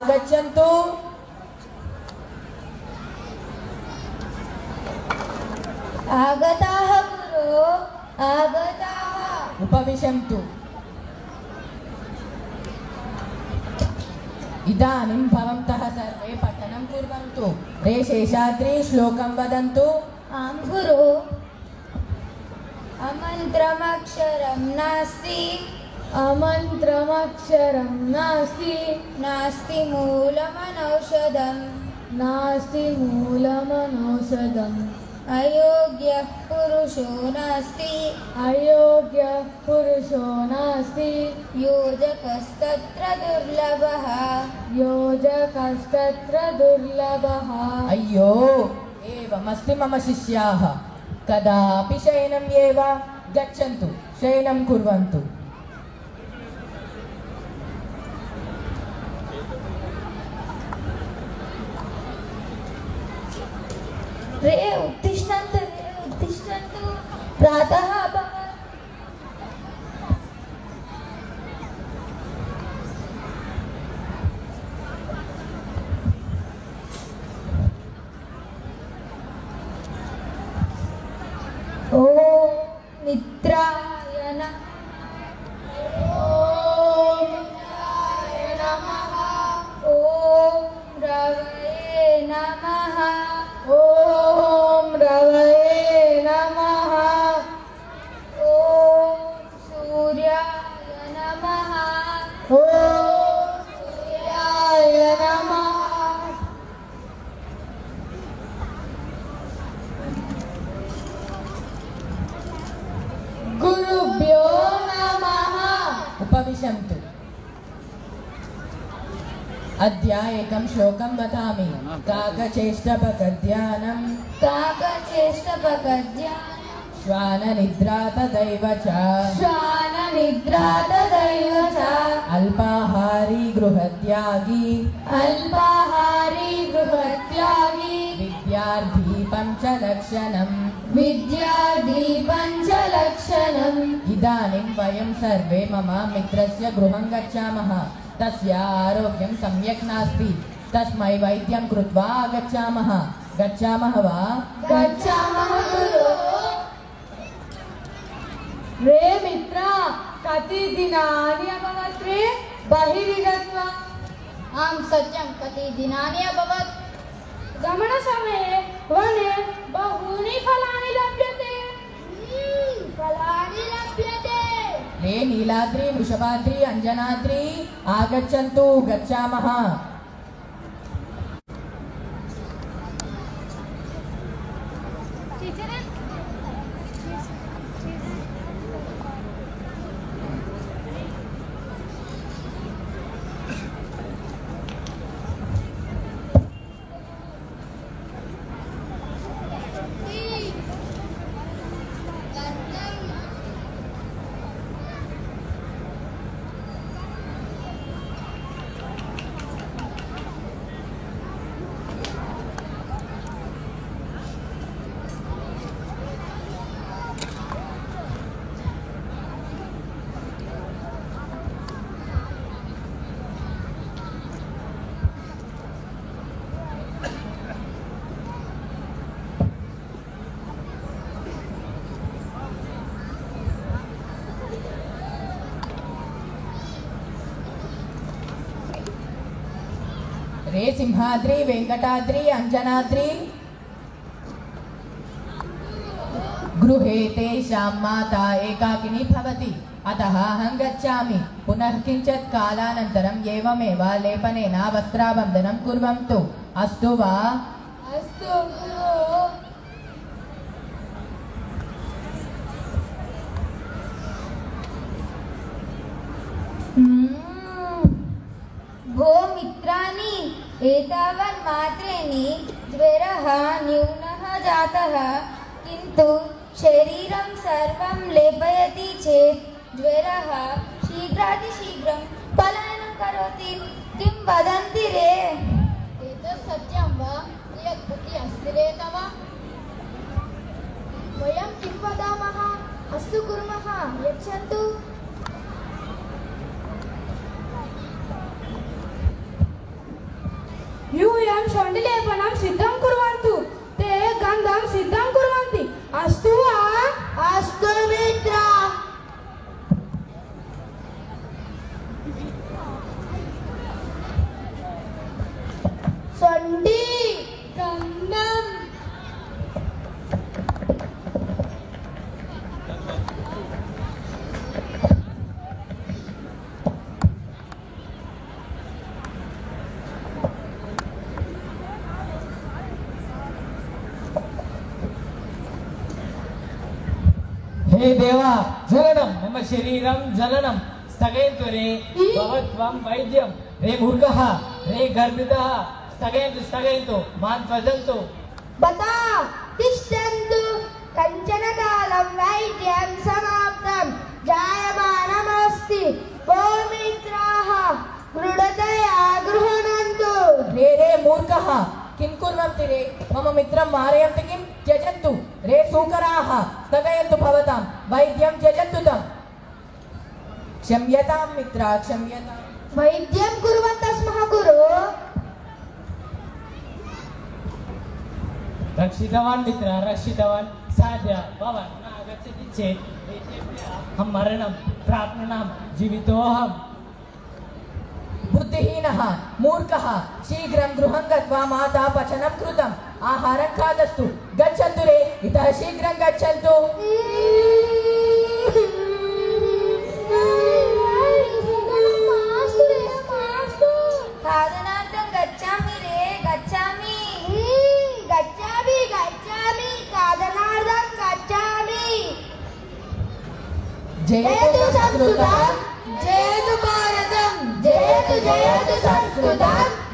गच्छन्तु। आगताः गुरो आगताः। उपविशन्तु। इदानीं भवन्तः सर्वे पठनं कुर्वन्तु। रे शेषाद्रि श्लोकं वदन्तु। आं गुरो। अमन्त्रमक्षरं नास्ति अमन्त्रमक्षरं नास्ति नास्ति मूलमनौषधम् नास्ति मूलमनौषधम् अयोग्यः पुरुषो नास्ति अयोग्यः पुरुषो नास्ति योजकस्तत्र दुर्लभः योजकस्तत्र दुर्लभः। अय्यो एवमस्ति मम शिष्याः। कदापि शयनम् एव। गच्छन्तु, शयनं कुर्वन्तु। रे उत्तिष्ठन्तु रे उत्तिष्ठन्तु प्रातः अभवत्। ॐ मित्राय नमः। ॐ रवये नमः। ॐ रवये नमः। ॐ सूर्याय नमः। ॐ सूर्याय नमः। गुरुभ्यो नमः। उपविशन्तु। अद्य एकं श्लोकं वदामि। काकचेष्टपगद्यानं काकचेष्टपगद्यानं श्वाननिद्रा तदैव च श्वाननिद्रा तदैव च अल्पाहारी गृहत्यागी अल्पाहारी गृहत्यागी विद्यार्थी पञ्चलक्षणम् विद्यार्थी पञ्चलक्षणम्। इदानीं वयं सर्वे मम मित्रस्य गृहं गच्छामः। तस्य आरोग्यं सम्यक् नास्ति। तस्मै वैद्यं कृत्वा आगच्छामः। गच्छामः वा? गच्छामः गुरो। रे मित्र, कति दिनानि अभवत् रे बहिर्गत्वा? आं सत्यं कति दिनानि अभवत्। गमनसमये वने बहूनि फलानि लभ्यते। फलानि लभ्यते। रे नीलाद्रि, वृषभाद्रि, अञ्जनाद्रि आगच्छन्तु, गच्छामः। रे सिंहाद्रि, वेंकटाद्रि, अञ्जनाद्रि गृहे तेषां माता एकाकिनी भवति। अतः अहं गच्छामि। पुनः किञ्चित् कालानन्तरम् एवमेव लेपनेन वस्त्राबन्धनं कुर्वन्तु। अस्तु वा? अस्तु गुरो। भो मित्राणि, एतावन् मात्रेणि ज्वरः न्यूनः जातः, किन्तु शरीरं सर्वं लेपयति चेत् ज्वरः शीघ्रातिशीघ्रं पलायनं करोति। किं वदन्ति रे? एतत् सत्यं वा? यद्भुति अस्ति रे तव? वयं किं वदामः? अस्तु कुर्मः, यच्छन्तु। शोण्डिलेपनं सिद्धं कुर्वन्तु ते गन्धं सिद्धं कुर्वन्ति अस्तु वा अस्तु मित्र शोण्डी गन्धं हे देवा ज्वलनं मम शरीरं ज्वलनं स्थगयन्तु रे भवत्वं वैद्यं रे मूर्खः रे गर्भितः स्थगयन्तु मां त्वजन्तु बता तिष्ठन्तु कञ्चन कालं वैद्यं समाप्तं जायमानमस्ति ओ मित्राः दृढतया गृह्णन्तु रे रे मूर्खः किं कुर्वन्ति रे मम मित्रं मारयन्ति किं त्यजन्तु रे सूकराः स्थगयन्तु भवतां वैद्यं त्यजन्तु तं क्षम्यतां मित्र क्षम्यतां वैद्यं कुर्वन्तः स्मः गुरु रक्षितवान् मित्र रक्षितवान् साध्य भवान् न आगच्छति चेत् अहं मरणं प्राप्नुयां जीवितोऽहम् बुद्धिहीनः मूर्खः शीघ्रं गृहं गत्वा माता पचनं कृतम् आहारं खादस्तु गच्छन्तु रे इतः शीघ्रं गच्छन्तु खादनार्थं गच्छामि रे गच्छामि गच्छामि गच्छामि खादनार्थं गच्छामि जयतु संस्कृतं जयतु भारतं जयतु जयतु संस्कृतं